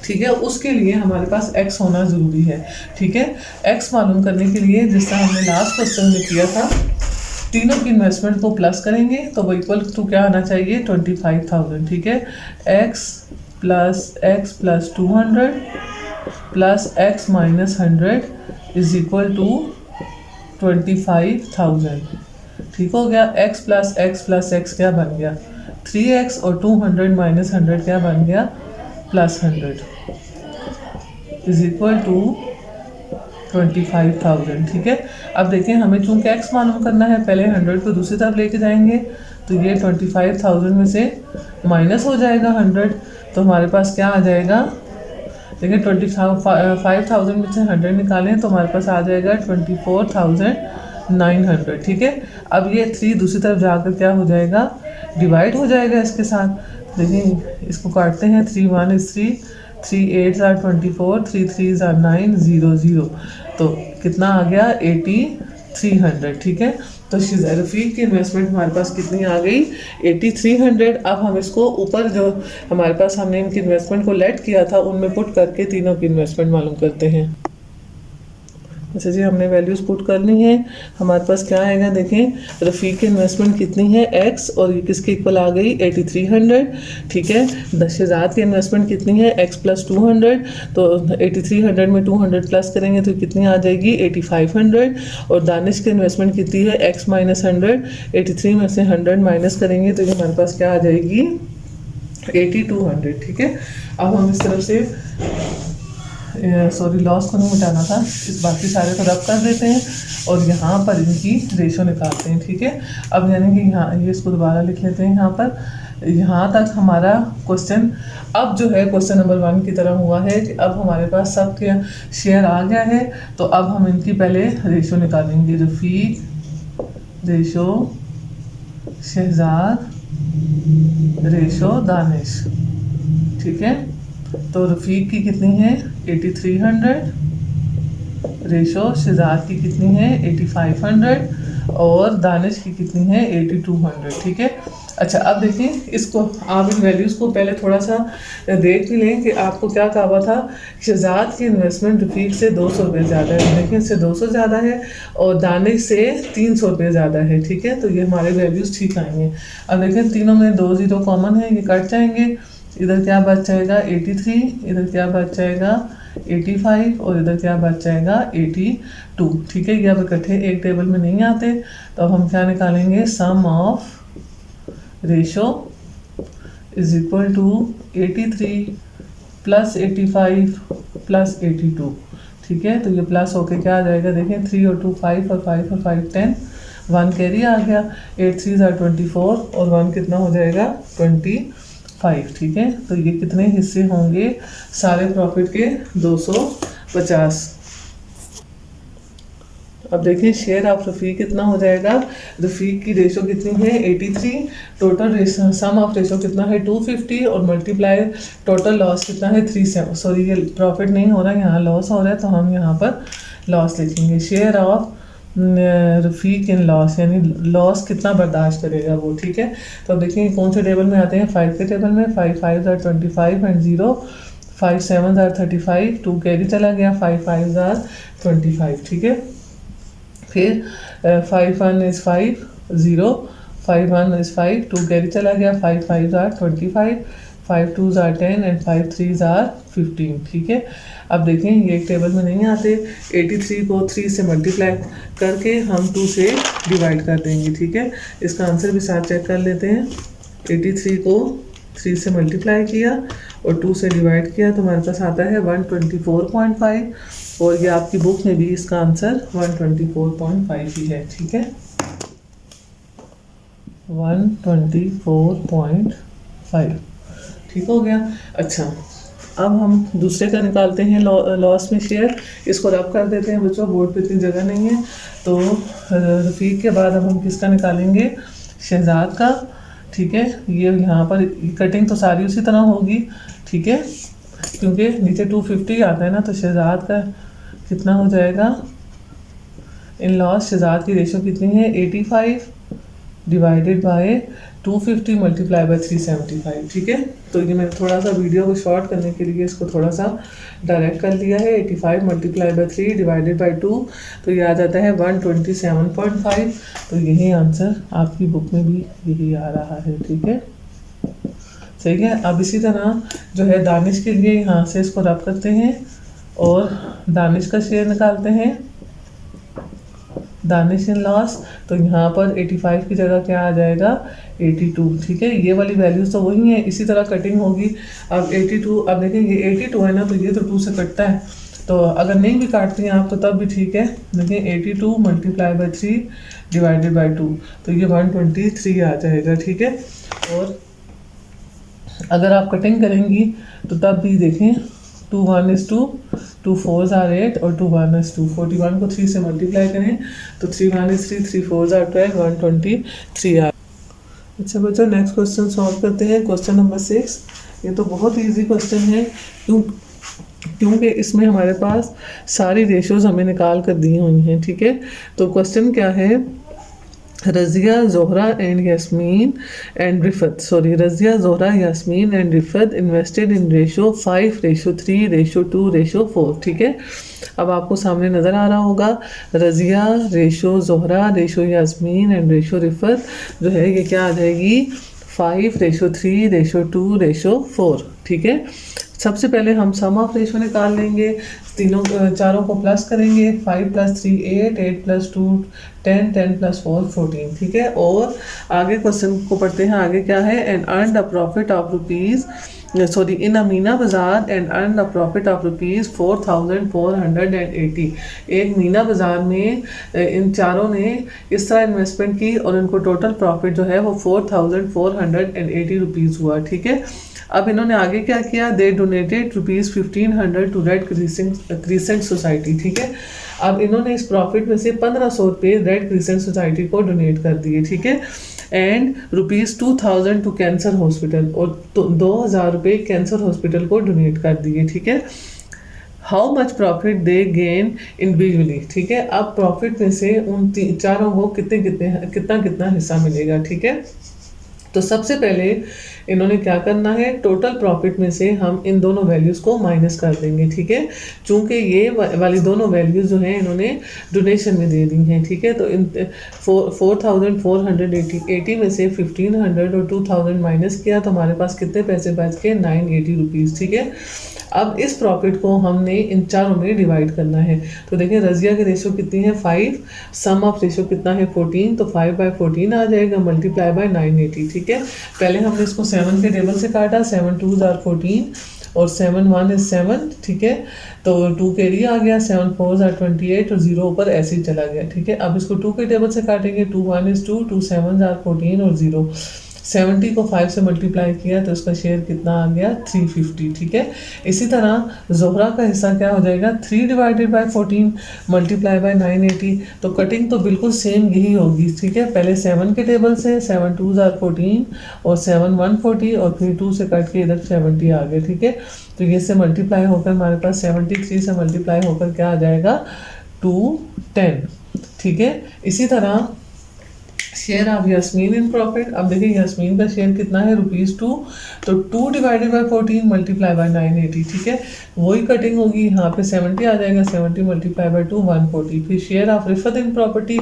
Speaker 1: ठीक है, उसके लिए हमारे पास x होना ज़रूरी है। ठीक है, x मालूम करने के लिए जिस तरह हमने लास्ट क्वेश्चन में किया था, तीनों की इन्वेस्टमेंट को प्लस करेंगे तो वो इक्वल टू क्या आना चाहिए, 25,000। ठीक है, x plus 200 plus x minus 100 is equal to 25,000। ठीक हो गया, x प्लस x क्या बन गया, 3x और 200 माइनस 100 क्या बन गया, प्लस 100 इज इक्वल टू 25,000। ठीक है, अब देखें हमें चूंकि x मालूम करना है, पहले 100 को दूसरी तरफ लेके जाएंगे, तो ये 25,000 में से माइनस हो जाएगा 100, तो हमारे पास क्या आ जाएगा, देखिए 25,000 में से 100 निकालें तो हमारे पास आ जाएगा 24,900। ठीक है, अब ये 3 दूसरी तरफ जाकर क्या हो जाएगा, डिवाइड हो जाएगा इसके साथ। देखिए इसको काटते हैं, 3 1 is 3, 3 8 are 24, 3 3 are 9, 0 0, तो कितना आ गया 8300। ठीक है, तो रफ़ीक की इन्वेस्टमेंट हमारे पास कितनी आ गई 8300। अब हम इसको ऊपर जो हमारे पास हमने इनकी इन्वेस्टमेंट को लेट किया था उनमें पुट करके तीनों की इन्वेस्टमेंट मालूम करते हैं। अच्छा जी, हमने वैल्यूज़ पुट करनी है। हमारे पास क्या आएगा देखें, रफ़ीक की इन्वेस्टमेंट कितनी है x और ये किसके इक्वल आ गई 8300। ठीक है, शहजाद की इन्वेस्टमेंट कितनी है x प्लस 200, तो 8300 में 200 प्लस करेंगे तो कितनी आ जाएगी 8500। और दानिश की इन्वेस्टमेंट कितनी है x माइनस 100, 83 में से 100 माइनस करेंगे तो ये हमारे पास क्या आ जाएगी 8200। ठीक है, अब हम इस तरफ से सॉरी लॉस को नहीं मिटाना था, इस बाकी सारे को रब कर देते हैं और यहाँ पर इनकी रेशो निकालते हैं। ठीक है, अब यानी कि यहाँ ये इसको दोबारा लिख लेते हैं। यहाँ पर यहाँ तक हमारा क्वेश्चन अब जो है क्वेश्चन नंबर 1 की तरह हुआ है कि अब हमारे पास सब के शेयर आ गया है। तो अब हम इनकी पहले रेशो निकालेंगे, रफ़ीक रेशो शहजाद रेशो दानिश। ठीक है, तो रफ़ीक की कितनी है 8300, रेशो शहजाद की कितनी है 8500 और दानिश की कितनी है 8200। ठीक है, अच्छा अब देखिए इसको आप इन वैल्यूज़ को पहले थोड़ा सा देख भी लें कि आपको क्या कहा हुआ था, शहजाद की इन्वेस्टमेंट रफ़ीक से 200 रुपये ज़्यादा है। देखिए इससे 200 ज़्यादा है और दानिश से 300 रुपये ज़्यादा है। ठीक है, तो ये हमारे वैल्यूज़ ठीक आएंगे। अब देखिए तीनों में 2 0 कॉमन है, ये कट जाएंगे। इधर क्या बच जाएगा 83, इधर क्या बच जाएगा 85 और इधर क्या बच जाएगा 82। ठीक है, ये अब इकट्ठे एक टेबल में नहीं आते, तो अब हम क्या निकालेंगे, sum of ratio is equal to 83 plus 85 plus 82। ठीक है, तो ये प्लस होके क्या आ जाएगा, देखें 3 और 2 5 और 5 और 5 10, 1 कैरी आ गया, 8 3 24 और 1 कितना हो जाएगा 25। ठीक है, तो ये कितने हिस्से होंगे सारे प्रॉफिट के 250। अब देखिए शेयर ऑफ रफ़ीक कितना हो जाएगा, रफ़ीक की रेशो कितनी है 83, टोटल सम ऑफ रेशो कितना है 250 और मल्टीप्लाई टोटल लॉस कितना है 37। सॉरी ये प्रॉफिट नहीं हो रहा है, यहाँ लॉस हो रहा है, तो हम यहाँ पर लॉस लिखेंगे। Share of Rafiq in loss, यानी लॉस कितना बर्दाश्त करेगा वो। ठीक है, तो अब देखिए कौन से टेबल में आते हैं, 5 के टेबल में। 5 5 are 25 एंड 0, 5 7 are 35, 2 कैरी चला गया, 5 5 are 25। ठीक है, फिर 5 1 is 5 0, 5 1 is 5, 2 कैरी चला गया, 5 5 are 25, 5 2 are 10 एंड 5 3 are 15। ठीक है, अब देखें ये एक टेबल में नहीं आते, 83 को 3 से मल्टीप्लाई करके हम 2 से डिवाइड कर देंगे। ठीक है, इसका आंसर भी साथ चेक कर लेते हैं। 83 को 3 से मल्टीप्लाई किया और 2 से डिवाइड किया तो हमारे पास आता है 124.5 और ये आपकी बुक में भी इसका आंसर 124.5 ही है। ठीक है, 124.5 ठीक हो गया। अच्छा अब हम दूसरे का निकालते हैं लॉस में शेयर, इसको रब कर देते हैं बच्चों, बोर्ड पे इतनी जगह नहीं है। तो रफ़ीक के बाद अब हम किसका निकालेंगे, शहजाद का। ठीक है, ये यहाँ पर कटिंग तो सारी उसी तरह होगी। ठीक है, क्योंकि नीचे 250 आता है ना, तो शहजाद का कितना हो जाएगा इन लॉस, शहजाद की रेशो कितनी है 85 डिवाइडेड बाय 250 मल्टीप्लाई बाय 375। ठीक है, तो ये मैंने थोड़ा सा वीडियो को शॉर्ट करने के लिए इसको थोड़ा सा डायरेक्ट कर लिया है। 85 मल्टीप्लाई बाय 3 डिवाइडेड बाय 2, तो ये आ जाता है 127.5। तो यही आंसर आपकी बुक में भी यही आ रहा है। ठीक है, सही है। अब इसी तरह जो है दानिश के लिए यहाँ से इसको रब करते हैं और दानिश का शेयर निकालते हैं, दानिश इन लॉस। तो यहाँ पर 85 की जगह क्या आ जाएगा 82। ठीक है, ये वाली वैल्यूज तो वही है, इसी तरह कटिंग होगी। अब 82, अब देखें ये 82 है ना, तो ये तो 2 से कटता है, तो अगर नहीं भी काटती हैं आप तो तब भी ठीक है। देखिए 82 मल्टीप्लाई बाय 3 डिवाइडेड बाय 2, तो ये 123 आ जाएगा। ठीक है, और अगर आप कटिंग करेंगी तो तब भी देखें 2 1 is 2, 2 4s are 8 और 2 1 is 2। 41 को 3 से मल्टीप्लाई करें तो 3 1 is 3, 3 4s are 12, 123 आ। अच्छा बच्चों नेक्स्ट क्वेश्चन सॉल्व करते हैं, क्वेश्चन नंबर 6। ये तो बहुत इजी क्वेश्चन है क्योंकि इसमें हमारे पास सारी रेशोज़ हमें निकाल कर दी हुई हैं। ठीक है, तो क्वेश्चन क्या है, Razia, Zohra and Yasmin and Rifat. Sorry, Razia, Zohra, Yasmin and Rifat invested in ratio 5, ratio 3, ratio 2, ratio 4. ठीक है, अब आपको सामने नज़र आ रहा होगा Razia, ratio Zohra, ratio Yasmin and ratio Rifat जो है ये क्या आ जाएगी 5, रेशो 3, रेशो 2, रेशो 4. ठीक है, सबसे पहले हम सम ऑफ रेशो निकाल लेंगे, तीनों चारों को प्लस करेंगे, 5 + 3 8, 8 + 2 10, 10 + 4 14. ठीक है, और आगे क्वेश्चन को पढ़ते हैं. आगे क्या है, and earn the profit of rupees in Amina Bazaar and earn the profit of rupees 4480. एक मीना बाज़ार में इन चारों ने इस तरह इन्वेस्टमेंट की और इनको टोटल प्रॉफिट जो है वो 4480 रुपीज़ हुआ. ठीक है, अब इन्होंने आगे क्या किया, they donated ₹1500 to Red Crescent Society. ठीक है, अब इन्होंने इस प्रॉफिट में से 1500 रुपये रेड क्रिसेंट सोसाइटी को डोनेट कर दिए. ठीक है, एंड ₹2000 टू कैंसर हॉस्पिटल, और 2000 रुपये कैंसर हॉस्पिटल को डोनेट कर दिए. ठीक है, how much profit they gain individually. ठीक है, अब प्रॉफिट में से उन चारों को कितना हिस्सा मिलेगा. ठीक है, तो सबसे पहले इन्होंने क्या करना है, टोटल प्रॉफिट में से हम इन दोनों वैल्यूज़ को माइनस कर देंगे. ठीक है, चूंकि ये वाली दोनों वैल्यूज़ जो हैं इन्होंने डोनेशन में दे दी हैं. ठीक है, तो इन 4480 में से 1500 और 2000 माइनस किया तो हमारे पास कितने पैसे बच के 980 रुपीज़. ठीक है, अब इस प्रॉफिट को हमने इन चारों में डिवाइड करना है. तो देखिए रज़िया की रेशो कितनी है 5, सम ऑफ रेशो कितना है 14, तो 5/14 आ जाएगा मल्टीप्लाई बाय 980. ठीक है, पहले हमने इसको 7 के टेबल से काटा, 7 2s are 14 और 7 1 is 7. ठीक है, तो 2 कैरी आ गया, 7 4s are 28 और 0 ऊपर ऐसे ही चला गया. ठीक है, अब इसको 2 के टेबल से काटेंगे, 2 1 is 2, 2 7s are 14 और 0. 70 को 5 से मल्टीप्लाई किया तो इसका शेयर कितना आ गया 350. ठीक है, इसी तरह जोहरा का हिस्सा क्या हो जाएगा 3/14 मल्टीप्लाई बाय 980. तो कटिंग तो बिल्कुल सेम यही होगी. ठीक है, पहले 7 के टेबल से 7 2s are 14 और 7 1 40 और फिर 2 से कट के इधर 70 आ गए. ठीक है, तो ये से मल्टीप्लाई होकर हमारे पास 73 से मल्टीप्लाई होकर क्या आ जाएगा 210. ठीक है, इसी तरह share of Yasmin in profit. अब देखिए यास्मीन का शेयर कितना है ₹2, तो 2/14 मल्टीप्लाई बाय 980. ठीक है, वही कटिंग होगी, यहाँ पे 70 आ जाएगा, 70 मल्टीप्लाई बाय 2 140. फिर share of Rifat in property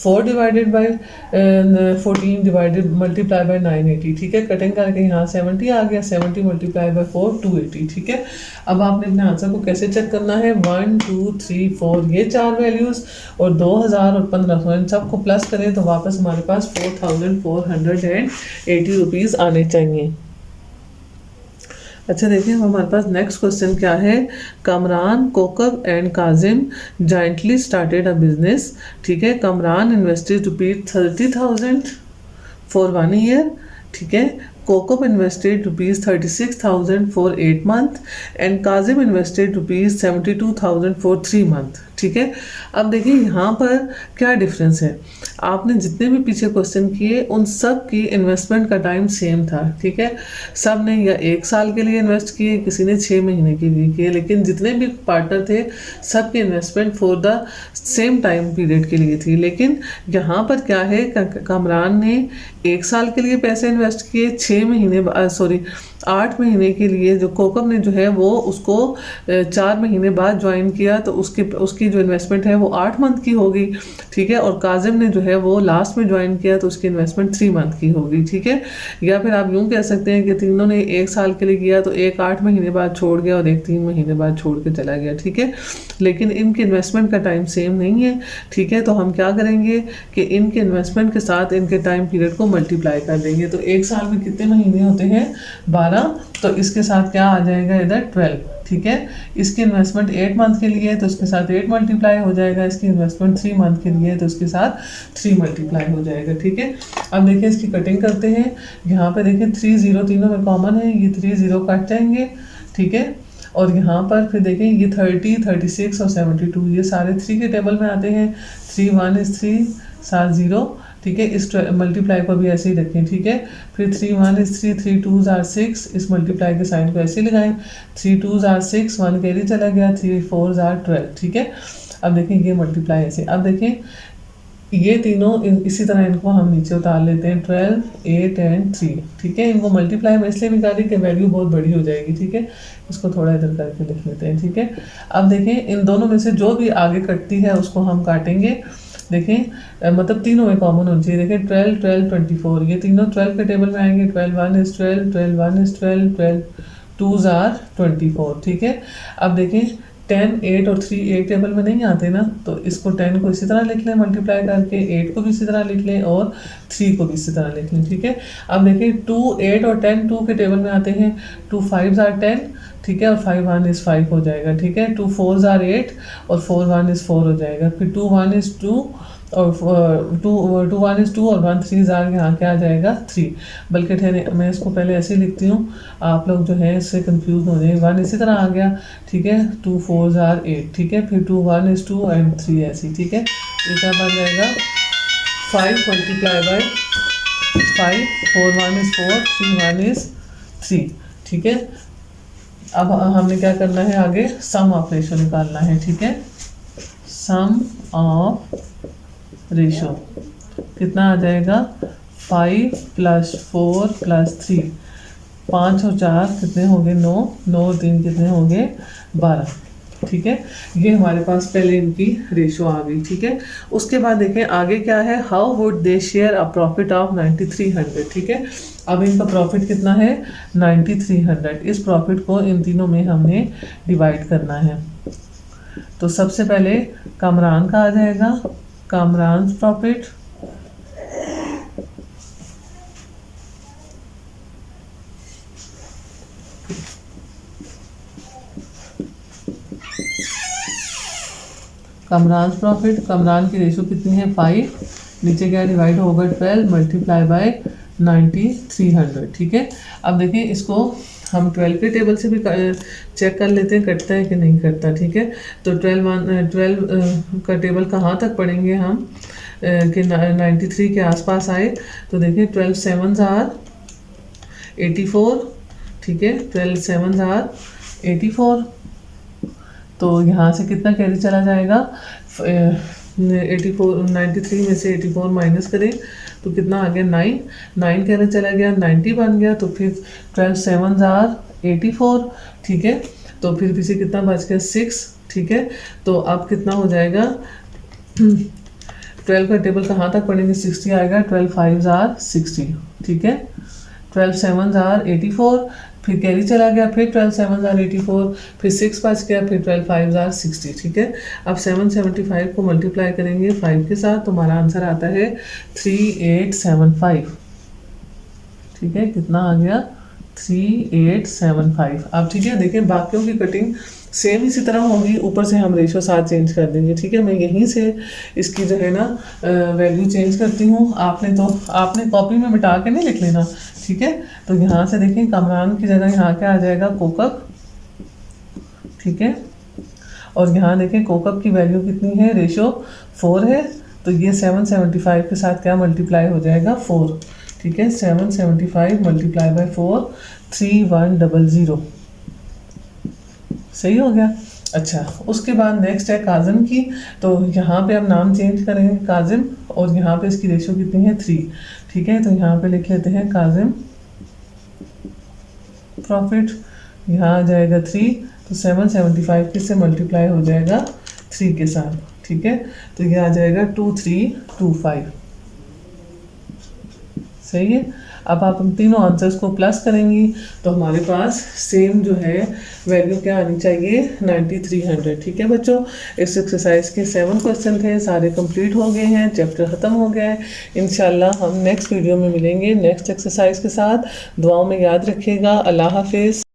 Speaker 1: 4/14 divided multiply by 980. ठीक है, कटिंग करके यहाँ 70 आ गया, 70 मल्टीप्लाई बाय 4 280. ठीक है, अब आपने अपने आंसर को कैसे चेक करना है, 1 2 3 4 ये 4 वैल्यूज़ और 2000 और 1500 इन सबको प्लस करें तो वापस हमारे पास 4480 रुपीज़ आने चाहिए. अच्छा देखिए अब हमारे पास नेक्स्ट क्वेश्चन क्या है, Kamran, Kokab and Kazim jointly started a business. ठीक है, कमरान इन्वेस्टेड ₹30,000 फॉर 1 ईयर. ठीक है, Kokab invested ₹36,000 for 8 months and Kazim invested ₹72,000 for 3 months. ठीक है, अब देखिए यहाँ पर क्या डिफरेंस है, आपने जितने भी पीछे क्वेश्चन किए उन सब की इन्वेस्टमेंट का टाइम सेम था. ठीक है, सब ने या 1 साल के लिए इन्वेस्ट किए, किसी ने 6 महीने के लिए किए, लेकिन जितने भी पार्टनर थे सब की investment for the same time period के लिए थी. लेकिन यहाँ पर क्या है, कमरान ने 1 साल के लिए पैसे इन्वेस्ट किए, 8 महीने के लिए. जो कोकब ने जो है वो उसको 4 महीने बाद ज्वाइन किया तो उसकी जो इन्वेस्टमेंट है वो 8 मंथ की होगी. ठीक है, और काजिम ने जो है वो लास्ट में ज्वाइन किया तो उसकी इन्वेस्टमेंट 3 मंथ की होगी. ठीक है, या फिर आप यूँ कह सकते हैं कि तीनों ने 1 साल के लिए किया तो एक 8 महीने बाद छोड़ गया और एक 3 महीने बाद छोड़ के चला गया. ठीक है, लेकिन इनके इन्वेस्टमेंट का टाइम सेम नहीं है. ठीक है, तो हम क्या करेंगे कि इनके इन्वेस्टमेंट के साथ इनके टाइम पीरियड को मल्टीप्लाई कर देंगे. तो 1 साल में कितने महीने होते हैं 12, तो इसके साथ क्या आ जाएगा इधर 12. ठीक है, इसकी इन्वेस्टमेंट 8 मंथ के लिए है तो इसके साथ 8 मल्टीप्लाई हो जाएगा, इसकी इन्वेस्टमेंट 3 मंथ के लिए है तो इसके साथ 3 मल्टीप्लाई हो जाएगा. ठीक है, अब देखिए इसकी कटिंग करते हैं. यहाँ पे देखिए 3 0 तीनों में कॉमन है, ये 3 0 कट जाएंगे. ठीक है, और यहाँ पर फिर देखें ये 30 36 और 72 ये सारे 3 के टेबल में आते हैं. 3 1 is 3 7 0. ठीक है, इस मल्टीप्लाई को भी ऐसे ही रखें. ठीक है, फिर 3 1 is 3 3 2s are 6, इस मल्टीप्लाई के साइन को ऐसे लगाएं. 3 2s are 6, 1 कैरी चला गया, 3 4s are 12. ठीक है, अब देखें ये मल्टीप्लाई ऐसे. अब देखें ये तीनों इसी तरह इनको हम नीचे उतार लेते हैं, 12, 8 एंड 3। ठीक है, इनको मल्टीप्लाई में इसलिए निकाली कि वैल्यू बहुत बड़ी हो जाएगी। ठीक है, इसको थोड़ा इधर करके लिख लेते हैं। ठीक है, अब देखें इन दोनों में से जो भी आगे कटती है उसको हम काटेंगे। देखें मतलब तीनों में कॉमन होनी चाहिए। देखें 12, 12, 24, ये तीनों 12 के टेबल में आएंगे। 12 1 इज़ 12, 12 1 इज़ 12, 12 2s आर 24। ठीक है, अब देखें 10, 8 और 3 एक टेबल में नहीं आते ना, तो इसको 10 को इसी तरह लिख लें मल्टीप्लाई करके, 8 को भी इसी तरह लिख लें और 3 को भी इसी तरह लिख लें। ठीक है, अब देखिए 2, 8 और 10 2 के टेबल में आते हैं। 2 5s आर 10। ठीक है, और 5 1 इज़ 5 हो जाएगा। ठीक है, 2 4s आर 8 और 4 1 इज़ 4 हो जाएगा। फिर 2 1 इज़ 2 और 2 1 इज़ 2 और 1 3 ज़ार यहाँ क्या आ जाएगा 3। बल्कि ठहरे मैं इसको पहले ऐसे ही लिखती हूँ, आप लोग जो है इससे कंफ्यूज हो जाए। 1 इसी तरह आ गया। ठीक है, 2 4 ज़ार 8। ठीक है, फिर 2 1 इज़ 2 एंड 3 ऐसी। ठीक है, ये क्या बन जाएगा 5 मल्टीप्लाई बाय 5, 4 1 इज़ 4, 3 1 इज़ 3। ठीक है, अब हमने क्या करना है आगे, सम ऑफ रेशो निकालना है। ठीक है, सम ऑफ रेशो कितना आ जाएगा 5 + 4 + 3, 5 और 4 कितने होंगे 9, 9 और 3 कितने होंगे 12। ठीक है, ये हमारे पास पहले इनकी रेशो आ गई। ठीक है, उसके बाद देखें आगे क्या है, how would they share a profit of 9300। ठीक है, अब इनका प्रॉफिट कितना है 9300। इस प्रॉफिट को इन तीनों में हमने डिवाइड करना है। तो सबसे पहले कामरान का आ जाएगा, कामरान प्रॉफिट, कामरान प्रॉफिट, कामरान की रेशो कितनी है 5, नीचे क्या डिवाइड होगा 12 मल्टीप्लाई बाय 9300। ठीक है, अब देखिए इसको हम 12 के टेबल से भी चेक कर लेते हैं कटता है कि नहीं कटता। ठीक है, तो 12 का टेबल कहाँ तक पढ़ेंगे हम कि 93 के आसपास आए। तो देखिए 12 7s आर 84। ठीक है, 12 7s आर 84। तो यहाँ से कितना कैरी चला जाएगा 84, 93 में से 84 माइनस करें तो कितना आ गया 9, 9 कैरी चला गया 90 बन गया। तो फिर 12 7s आर 84। ठीक है, तो फिर पीछे कितना बच गया 6। ठीक है, तो अब कितना हो जाएगा 12 का टेबल कहाँ तक पढ़ेंगे 60 आएगा, 12 5s आर 60। ठीक है, 12 7s आर 84, फिर कैरी चला गया, फिर 12 7s आर 84, फिर 6 बच गया, फिर 12 5s आर 60। ठीक है, अब 775 को मल्टीप्लाई करेंगे 5 के साथ तो हमारा आंसर आता है 3875। ठीक है, कितना आ गया 3875। अब ठीक है, देखिए बाकियों की कटिंग सेम इसी तरह होगी, ऊपर से हम रेशो साथ चेंज कर देंगे। ठीक है, मैं यहीं से इसकी जो है ना वैल्यू चेंज करती हूँ। आपने कॉपी में मिटा के नहीं लिख लेना। ठीक है, तो यहाँ से देखें कामरान की जगह यहाँ क्या आ जाएगा कोकब। ठीक है, और यहाँ देखें कोकब की वैल्यू कितनी है, रेशो 4 है, तो ये 775 के साथ क्या मल्टीप्लाई हो जाएगा 4। ठीक है, 775 मल्टीप्लाई बाय 4, 3100। सही हो गया। अच्छा, उसके बाद नेक्स्ट है काजिम की। तो यहाँ पे अब नाम चेंज करेंगे काजिम, और यहाँ पे इसकी रेशो कितनी है 3। ठीक है, तो यहाँ पे लिख लेते हैं काजिम प्रॉफिट, यहाँ आ जाएगा 3, तो 775 किससे मल्टीप्लाई हो जाएगा 3 के साथ। ठीक है, तो ये आ जाएगा 2325। सही है, अब आप हम तीनों आंसर्स को प्लस करेंगी तो हमारे पास सेम जो है वैल्यू क्या आनी चाहिए 9300। ठीक है बच्चों, इस एक्सरसाइज के 7 क्वेश्चन थे, सारे कंप्लीट हो गए हैं, चैप्टर ख़त्म हो गया है। इंशाल्लाह हम नेक्स्ट वीडियो में मिलेंगे नेक्स्ट एक्सरसाइज के साथ। दुआओं में याद रखिएगा। अल्लाह हाफिज़।